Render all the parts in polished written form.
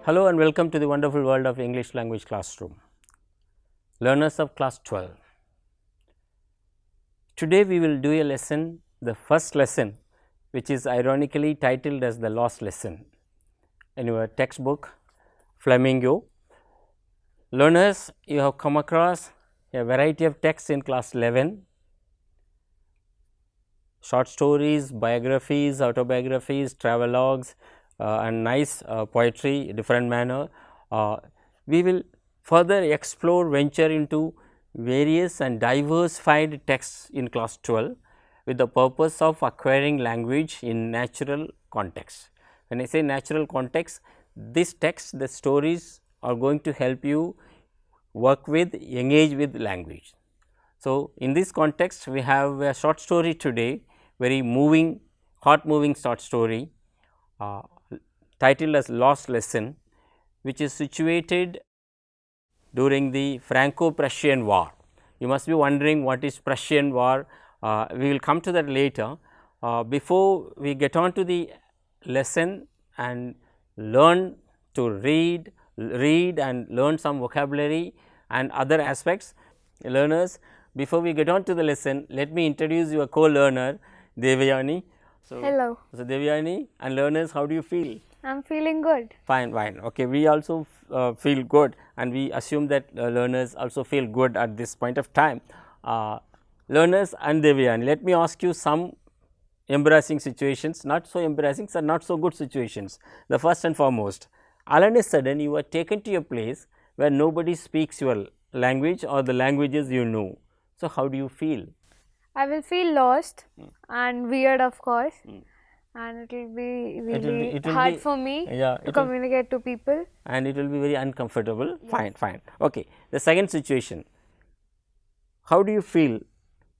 Hello and welcome to the wonderful world of English language classroom. Learners of class 12. Today we will do a lesson, the first lesson, which is ironically titled as the lost lesson in your textbook Flamingo. Learners, you have come across a variety of texts in class 11, short stories, biographies, autobiographies, travelogues and nice poetry, different manner. We will further explore, venture into various and diversified texts in class 12 with the purpose of acquiring language in natural context. When I say natural context, this text, the stories are going to help you work with, engage with language. So, in this context, we have a short story today, very moving, heart moving short story titled as Lost Lesson, which is situated during the Franco-Prussian War. You must be wondering what is Prussian War. We will come to that later. Before we get on to the lesson and learn to read and learn some vocabulary and other aspects, learners, before we get on to the lesson, let me introduce your co-learner Devyani. Hello. So, Devyani and learners, how do you feel? I'm feeling good. Fine, fine. Okay, we also feel good, and we assume that learners also feel good at this point of time. Learners and Devyani, let me ask you some embarrassing situations, not so embarrassing, so not so good situations. The first and foremost, all of a sudden you are taken to a place where nobody speaks your language or the languages you know. So, how do you feel? I will feel lost and weird, of course, and it will be really it will hard be- for me yeah, to communicate to people. And it will be very uncomfortable. Fine, fine. Okay. The second situation, how do you feel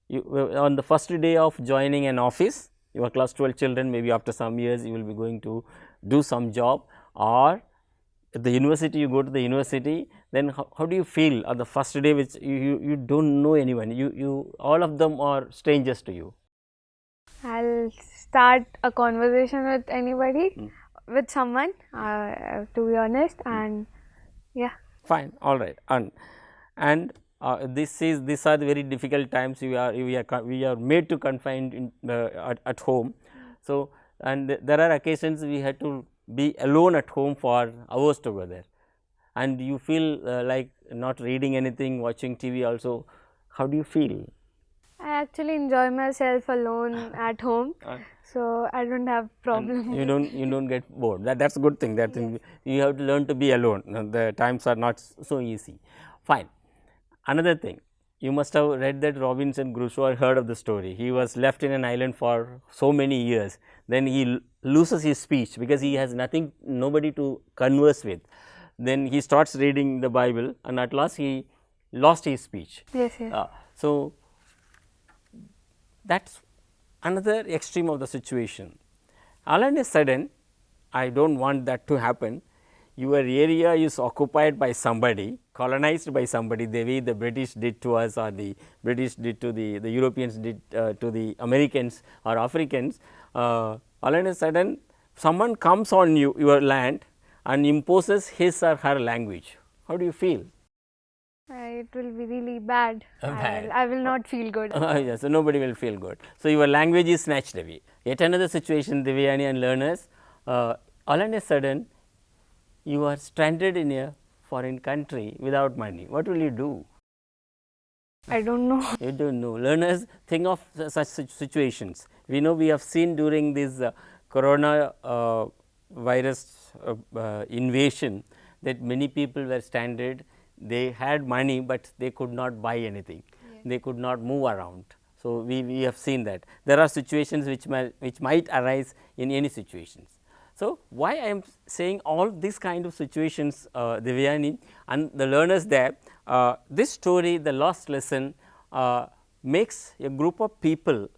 on the first day of joining an office? Your class 12 children, maybe after some years you will be going to do some job, or at the university, you go to the university, then how do you feel on the first day which you do not know anyone, you all of them are strangers to you? I'll start a conversation with anybody, with someone, to be honest, and yeah. Fine, all right. And these are the very difficult times we are made to confined in, at home. So, and there are occasions we had to be alone at home for hours together, and you feel like not reading anything, watching TV also. How do you feel? I actually enjoy myself alone at home, so I don't have problem. You don't get bored. That's a good thing. That thing, you have to learn to be alone. The times are not so easy. Fine. Another thing, you must have read that Robinson Crusoe, heard of the story. He was left in an island for so many years. Then he loses his speech because he has nobody to converse with. Then he starts reading the Bible, and at last he lost his speech. Yes, yes. So, that is another extreme of the situation. All of a sudden, I do not want that to happen. Your area is occupied by somebody, colonized by somebody, the way the British did to us, or the British did to the Europeans did to the Americans or Africans. All of a sudden, someone comes on your land and imposes his or her language. How do you feel? It will be really bad. Bad. I will not feel good. Yes, so nobody will feel good. So, your language is snatched away. Yet another situation, Devyani and learners, all of a sudden you are stranded in a foreign country without money. What will you do? I don't know. You don't know. Learners, think of such situations. We know we have seen during this corona virus invasion that many people were stranded. They had money, but they could not buy anything. They could not move around. So, we have seen that. There are situations which might arise in any situations. So, why I am saying all these kind of situations, Devyani and the learners there, this story, the lost lesson, makes a group of people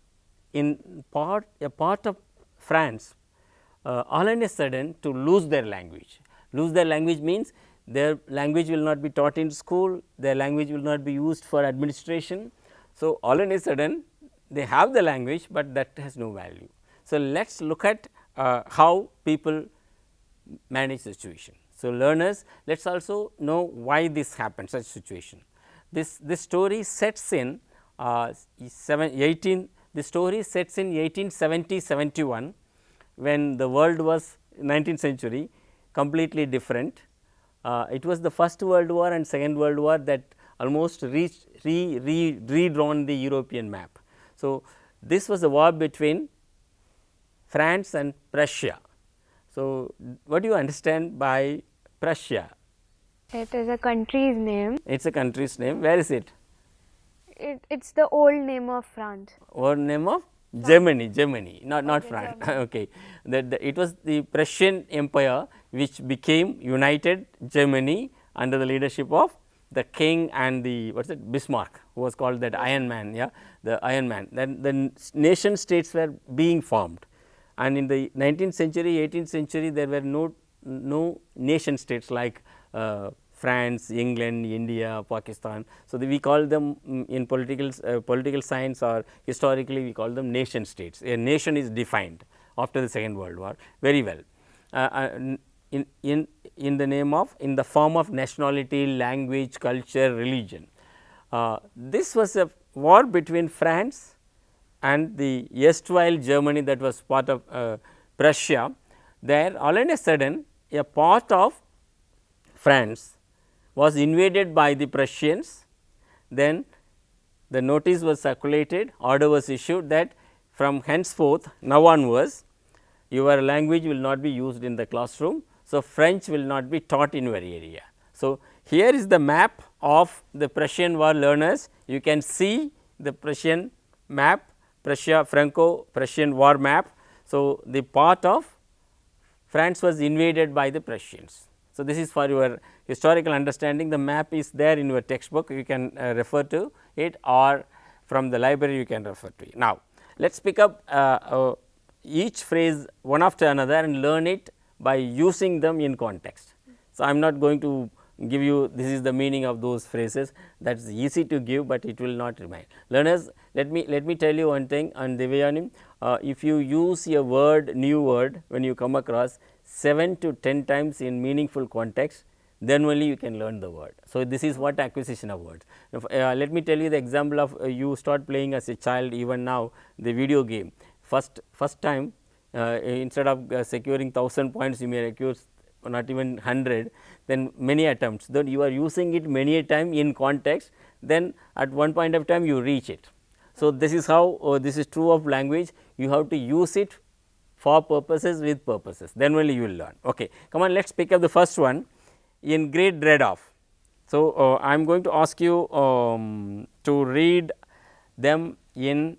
in a part of France all of a sudden to lose their language. Lose their language means their language will not be taught in school, their language will not be used for administration. So, all of a sudden they have the language, but that has no value. So, let us look at how people manage the situation. So, learners, let us also know why this happened, such situation. This story sets in 18, the story sets in 1870-71, when the world was 19th century completely different. It was the first world war and second world war that almost redrawn the European map. So, this was a war between France and Prussia. So, what do you understand by Prussia? It is a country's name. It is a country's name. Where is it? It's the old name of France. Old name of Germany, not France. Okay, it was the Prussian Empire which became United Germany under the leadership of the king and the what is it, Bismarck, who was called that Iron Man. Yeah, the Iron Man. Then the nation states were being formed, and in the 19th century, 18th century, there were no nation states like France, England, India, Pakistan. So, we call them in political science or historically we call them nation states. A nation is defined after the Second World War very well in the name of, in the form of nationality, language, culture, religion. This was a war between France and the erstwhile Germany, that was part of Prussia. There all of a sudden a part of France was invaded by the Prussians. Then the notice was circulated, order was issued that from henceforth, now onwards, your language will not be used in the classroom. So, French will not be taught in your area. So, here is the map of the Prussian war, learners. You can see the Prussian map, Franco-Prussian war map. So, the part of France was invaded by the Prussians. So, this is for your historical understanding. The map is there in your textbook, you can refer to it, or from the library you can refer to it. Now, let us pick up each phrase one after another and learn it by using them in context. So, I am not going to give you this is the meaning of those phrases, that is easy to give, but it will not remain. Learners, let me tell you one thing on Devyani, if you use a word, new word, when you come across 7 to 10 times in meaningful context, then only you can learn the word. So, this is what acquisition of words. Let me tell you the example of you start playing as a child, even now the video game. First time instead of securing 1000 points, you may secure not even 100, then many attempts, then you are using it many a time in context, then at one point of time you reach it. So, this is how this is true of language, you have to use it for purposes, with purposes, then only you will learn. Okay. Come on, let us pick up the first one, in great dread of. So, I am going to ask you to read them in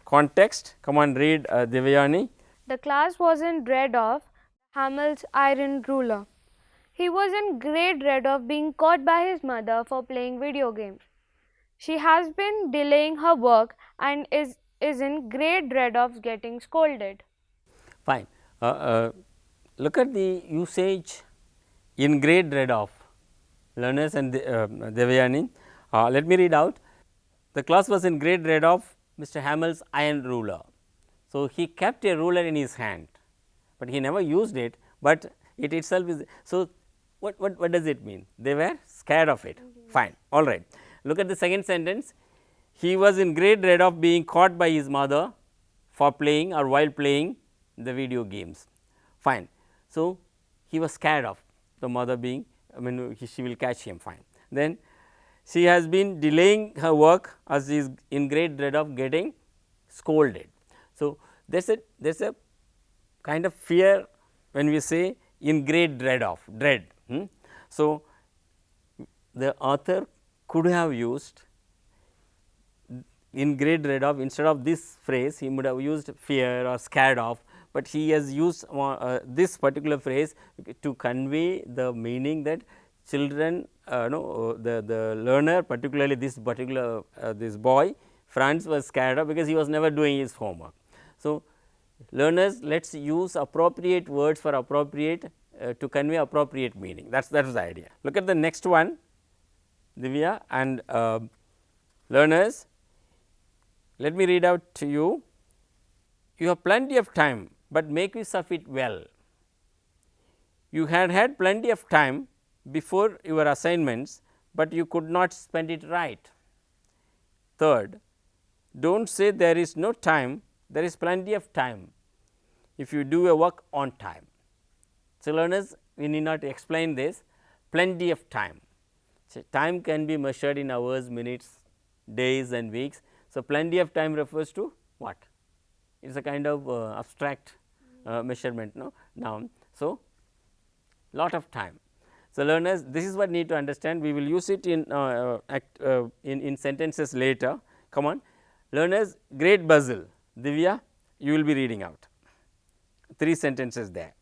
context. Come on, read Devyani. The class was in dread of Hamel's iron ruler. He was in great dread of being caught by his mother for playing video games. She has been delaying her work and is in great dread of getting scolded. Fine. Look at the usage, in great dread of, learners, and Devyani. Let me read out. The class was in great dread of Mr. Hamel's iron ruler. So, he kept a ruler in his hand, but he never used it, but it itself is. So, what does it mean? They were scared of it. Fine, all right. Look at the second sentence. He was in great dread of being caught by his mother for playing or while playing the video games. Fine. So, he was scared of the mother being, she will catch him. Fine. Then she has been delaying her work as she is in great dread of getting scolded. So, there is a kind of fear when we say in great dread of, dread. So, the author could have used in great dread of, instead of this phrase he would have used fear or scared of, but he has used this particular phrase to convey the meaning that children, the learner, particularly this particular this boy Franz, was scared of because he was never doing his homework. So, learners, let us use appropriate words for appropriate to convey appropriate meaning, that is the idea. Look at the next one, Divya, and learners, let me read out to you. You have plenty of time, but make use of it well. You had plenty of time before your assignments, but you could not spend it right. Third, do not say there is no time, there is plenty of time if you do a work on time. So, learners, we need not explain this, plenty of time. So, time can be measured in hours, minutes, days and weeks. So, plenty of time refers to what? It is a kind of abstract measurement, no, noun. So, lot of time. So, learners, this is what need to understand, we will use it in sentences later. Come on, learners, great bustle. Divya, you will be reading out 3 sentences there.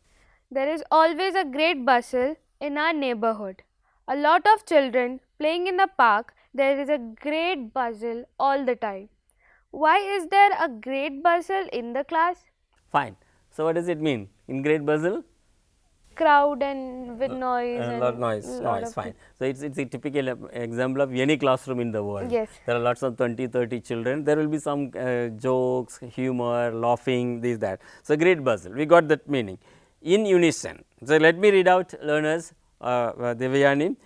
There is always a great bustle in our neighborhood. A lot of children playing in the park. There is a great bustle all the time. Why is there a great bustle in the class? Fine. So, what does it mean in great bustle? Crowd and with noise and lot noise, lot of fine. So, it is a typical example of any classroom in the world. Yes. There are lots of 20, 30 children, there will be some jokes, humor, laughing, this, that. So, great bustle, we got that meaning. In unison. So, let me read out, learners, Devayani.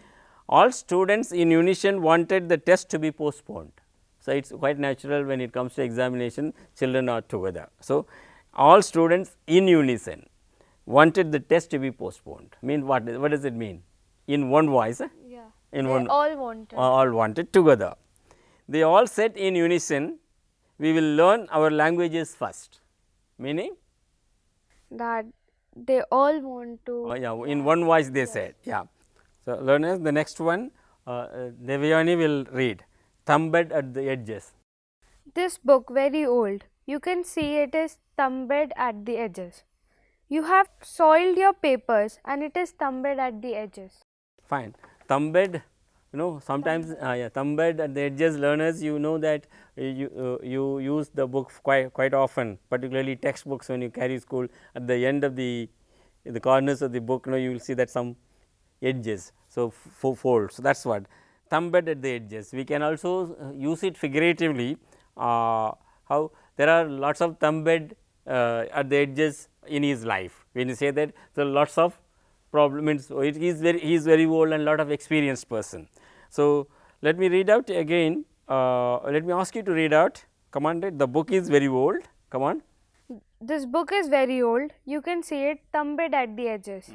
All students in unison wanted the test to be postponed. So, it is quite natural when it comes to examination, children are together. So, all students in unison wanted the test to be postponed. Mean what does it mean? In one voice, Yeah. in They one, all wanted. together. They all said in unison, we will learn our languages first, meaning That they all want to. yeah, in one voice they said, yeah. So, learners, the next one Devayani will read, thumbed at the edges. This book very old. You can see it is thumbed at the edges. You have soiled your papers and it is thumbed at the edges. Fine. Thumbed, sometimes thumbed at the edges, learners, you know that you use the book quite often, particularly textbooks when you carry school. At the end of the corners of the book, you will see that some edges, so folds. So, that is what thumbed at the edges. We can also use it figuratively, how there are lots of thumbed at the edges in his life. When you say that, so lots of problems, so he is very old and lot of experienced person. So, let me read out again, let me ask you to read out, come on, the book is very old, come on. This book is very old. You can see it thumbed at the edges.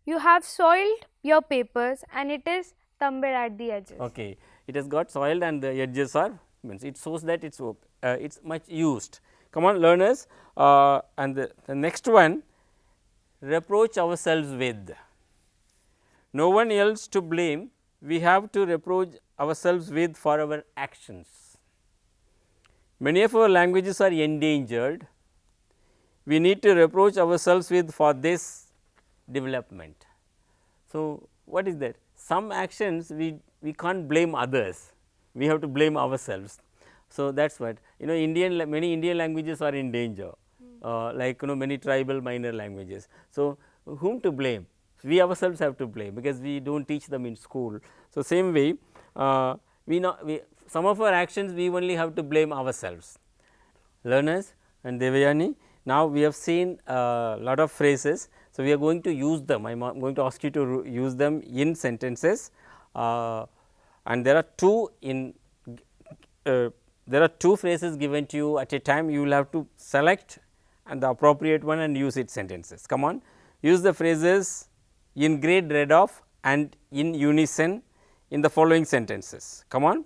You have soiled your papers and it is thumbed at the edges. Okay. It has got soiled and the edges are, means it shows that it is much used. Come on, learners, and the next one, reproach ourselves with. No one else to blame, we have to reproach ourselves with for our actions. Many of our languages are endangered, we need to reproach ourselves with for this development. So, what is that? Some actions we can't blame others, we have to blame ourselves. So, that is what many Indian languages are in danger, like many tribal minor languages. So, whom to blame? We ourselves have to blame, because we do not teach them in school. So, same way some of our actions we only have to blame ourselves. Learners and Devayani, now we have seen a lot of phrases. So, we are going to use them, I am going to ask you to use them in sentences, and there are two phrases given to you at a time. You will have to select and the appropriate one and use its sentences. Come on, use the phrases in great dread of and in unison in the following sentences. Come on,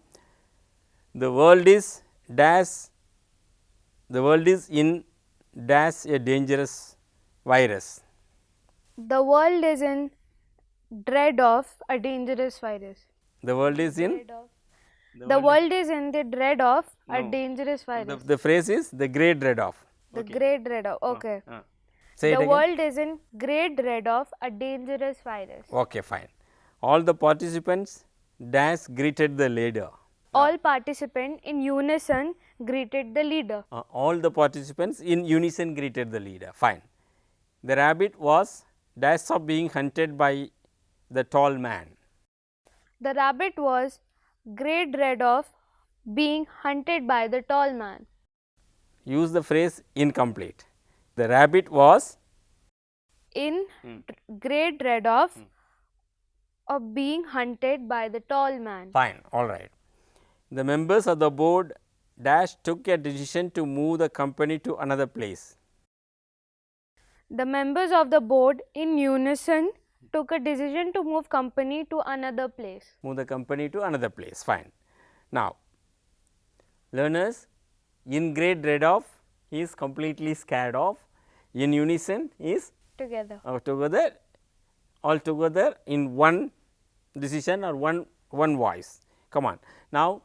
the world is dash, the world is in dash a dangerous virus. The world is in dread of a dangerous virus. The world is in The world is in the dread of a dangerous virus. the phrase is the great dread of. The great dread of, okay. Say it The again. world is in great dread of a dangerous virus. Okay, fine. All the participants dash greeted the leader. All participants in unison greeted the leader. All the participants in unison greeted the leader. Fine. The rabbit was dash of being hunted by the tall man. The rabbit was great dread of being hunted by the tall man. Use the phrase incomplete. The rabbit was in great dread of being hunted by the tall man. Fine, all right. The members of the board dash took a decision to move the company to another place. The members of the board in unison took a decision to move company to another place. Move the company to another place. Fine. Now, learners, in great dread of is completely scared of, in unison is Together. together, all together in one decision or one voice. Come on. Now,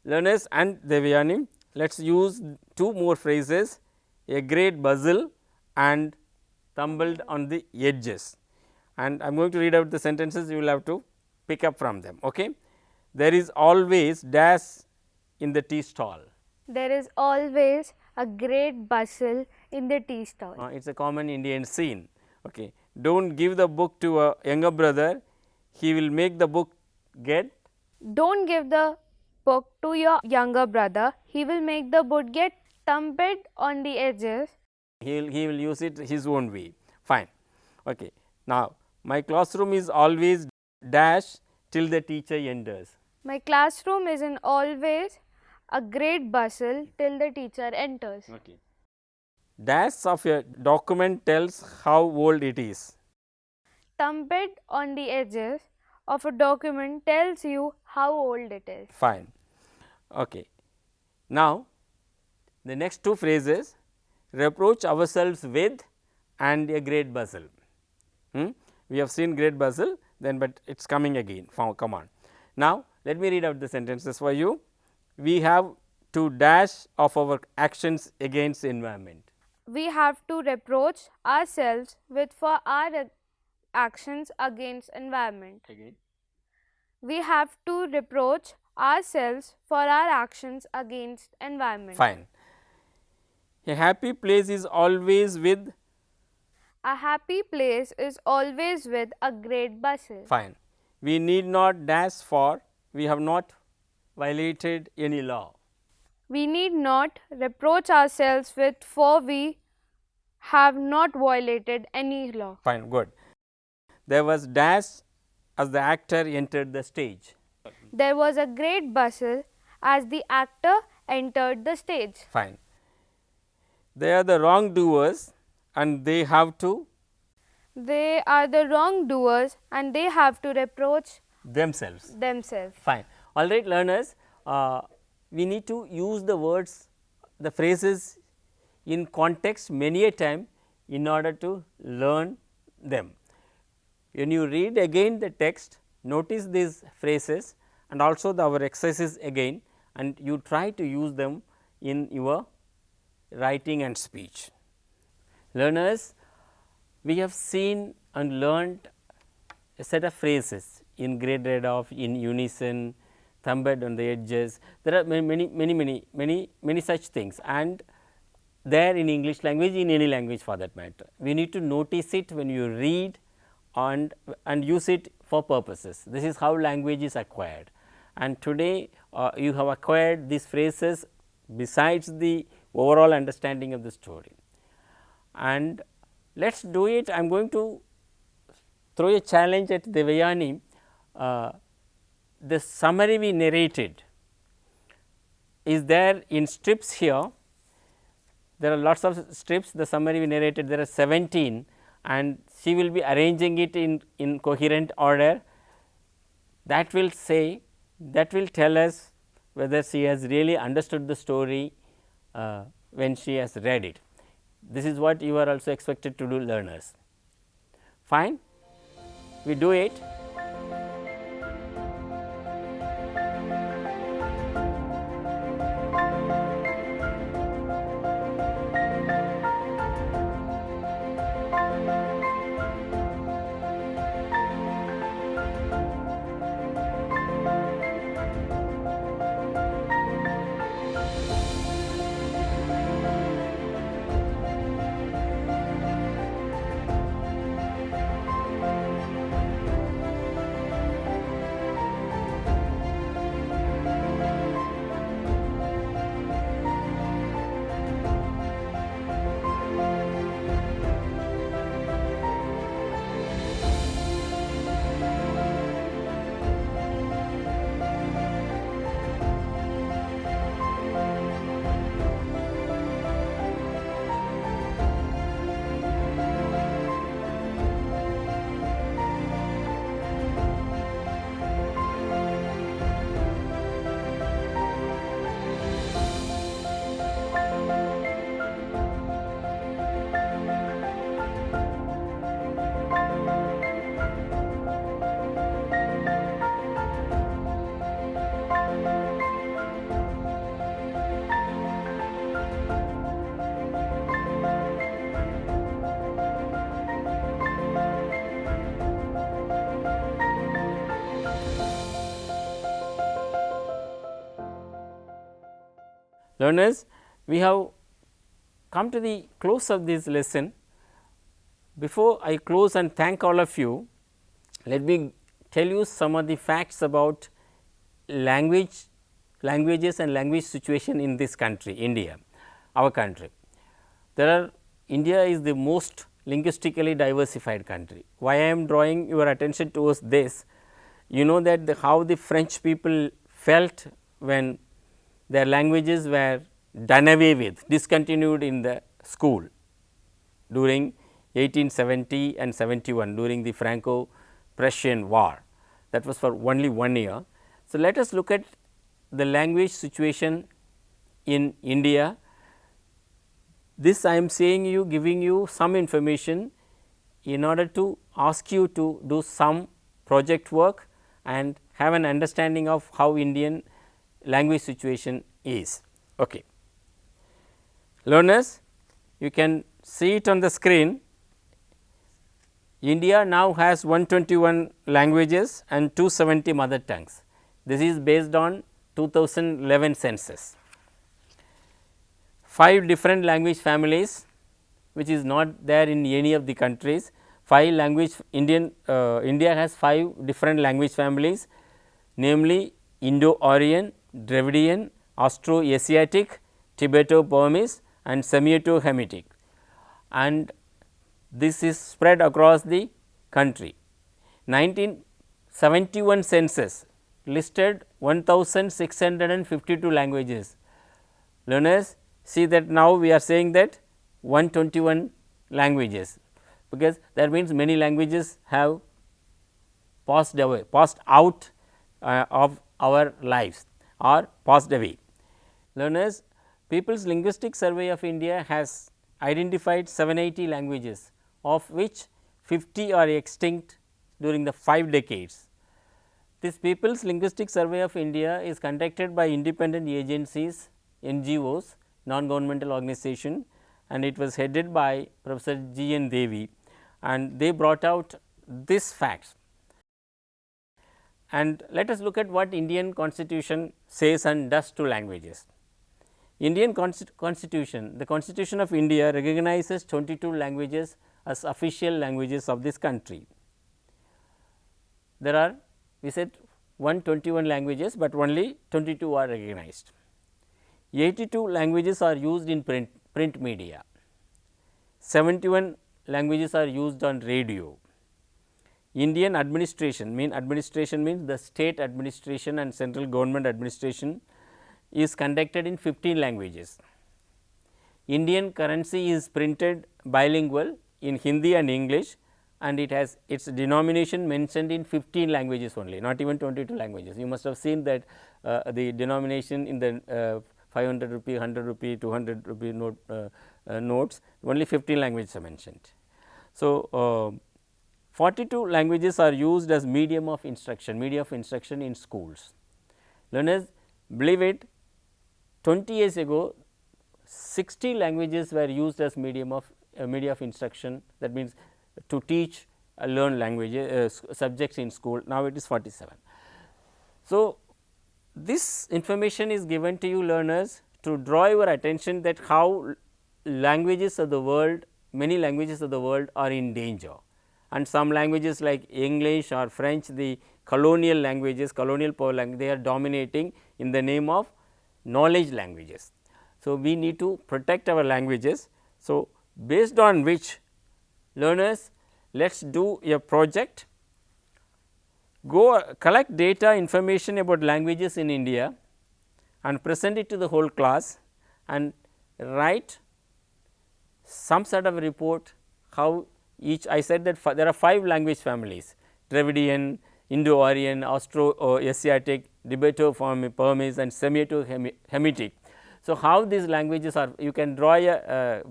learners and Devayani, let us use two more phrases, a great bustle and tumbled on the edges. And I am going to read out the sentences, you will have to pick up from them. Okay? There is always dash in the tea stall. There is always a great bustle in the tea stall. It is a common Indian scene. Okay. Do not give the book to a younger brother, he will make the book get. Don't give the book to your younger brother, he will make the book get tumbled on the edges. He will use it his own way. Fine. Okay. Now, my classroom is always dash till the teacher enters. My classroom is in always a great bustle till the teacher enters. Okay. Dash of a document tells how old it is. Tumbled on the edges of a document tells you how old it is. Fine. Okay. Now, the next two phrases, reproach ourselves with and a great bustle. We have seen great bustle, then but it is coming again. Come on. Now, let me read out the sentences for you. We have to dash of our actions against environment. We have to reproach ourselves with for our actions against environment. Again. We have to reproach ourselves for our actions against environment. Fine. A happy place is always with. A happy place is always with a great bustle. Fine. We need not dash for we have not violated any law. We need not reproach ourselves with for we have not violated any law. Fine, good. There was dash as the actor entered the stage. There was a great bustle as the actor entered the stage. Fine. They are the wrongdoers and they have to. They are the wrongdoers and they have to reproach Themselves. Fine. All right, learners, we need to use the words, the phrases in context many a time in order to learn them. When you read again the text, notice these phrases and also our exercises again, and you try to use them in your writing and speech. Learners, we have seen and learnt a set of phrases in great dread of, in unison, thumbed on the edges. There are many such things, and there in English language, in any language for that matter. We need to notice it when you read and use it for purposes. This is how language is acquired, and today you have acquired these phrases besides the overall understanding of the story. And let us do it. I am going to throw a challenge at Devayani. The summary we narrated is there in strips here. There are lots of strips, the summary we narrated, there are 17, and she will be arranging it in coherent order. That will say, that will tell us whether she has really understood the story when she has read it. This is what you are also expected to do, learners. Fine? We do it. Learners, we have come to the close of this lesson. Before I close and thank all of you, let me tell you some of the facts about languages and language situation in this country, India, our country. India is the most linguistically diversified country. Why I am drawing your attention towards this? You know that how the French people felt when their languages were done away with, discontinued in the school during 1870 and 71 during the Franco-Prussian war, that was for only 1 year. So, let us look at the language situation in India. This I am saying you, giving you some information in order to ask you to do some project work and have an understanding of how Indian language situation is. Okay. Learners, you can see it on the screen. India now has 121 languages and 270 mother tongues. This is based on 2011 census. 5 different language families, which is not there in any of the countries. 5 language India has 5 different language families, namely Indo-Aryan, Dravidian, Austro-Asiatic, Tibeto-Burmese and Semito-Hamitic, and this is spread across the country. 1971 census listed 1652 languages. Learners, see that now we are saying that 121 languages, because that means many languages have passed away, passed out of our lives or passed away. Learners, People's Linguistic Survey of India has identified 780 languages, of which 50 are extinct during the 5 decades. This People's Linguistic Survey of India is conducted by independent agencies, NGOs, non-governmental organization, and it was headed by Professor G. N. Devi, and they brought out these facts. And let us look at what Indian Constitution says and does to languages. Indian Constitution, the Constitution of India recognizes 22 languages as official languages of this country. There are, we said 121 languages, but only 22 are recognized. 82 languages are used in print media, 71 languages are used on radio. Indian administration means the state administration and central government administration is conducted in 15 languages. Indian currency is printed bilingual in Hindi and English, and it has its denomination mentioned in 15 languages only, not even 22 languages. You must have seen that the denomination in the 500 rupee, 100 rupee, 200 rupee notes, only 15 languages are mentioned. So, 42 languages are used as medium of instruction in schools. Learners, believe it, 20 years ago 60 languages were used as medium of media of instruction, that means to teach learn languages subjects in school. Now, it is 47. So, this information is given to you learners to draw your attention that how languages of the world, many languages of the world are in danger, and some languages like English or French, the colonial languages, colonial power language, they are dominating in the name of knowledge languages. So, we need to protect our languages. So, based on which learners, let us do a project, go collect data information about languages in India and present it to the whole class and write some sort of report how each. I said that there are 5 language families: Dravidian, Indo-Aryan, Austro-Asiatic, Tibeto-Burmese and Semito-Hamitic. So, how these languages are, you can draw a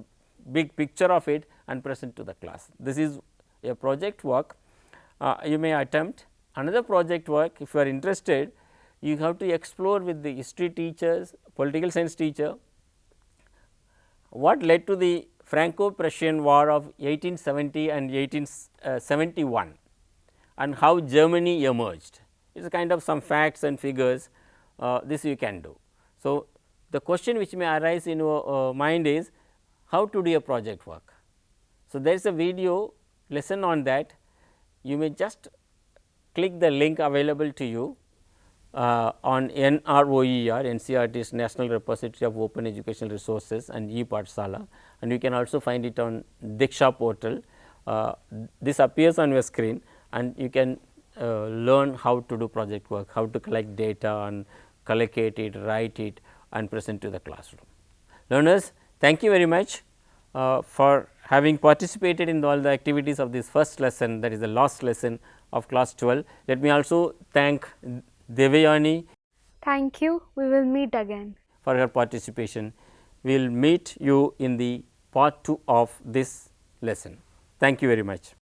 big picture of it and present to the class. This is a project work you may attempt. Another project work, if you are interested, you have to explore with the history teachers, political science teacher, what led to the Franco-Prussian war of 1870 and 1871 and how Germany emerged. It is a kind of some facts and figures, this you can do. So, the question which may arise in your mind is how to do a project work. So, there is a video lesson on that. You may just click the link available to you on NROER, NCERT's National Repository of Open Educational Resources and ePathshala, and you can also find it on Diksha portal. This appears on your screen, and you can learn how to do project work, how to collect data and collocate it, write it and present to the classroom. Learners, thank you very much for having participated in all the activities of this first lesson, that is the last lesson of class 12. Let me also thank Devayani Thank you. We will meet again. for her participation. We will meet you in the part 2 of this lesson. Thank you very much.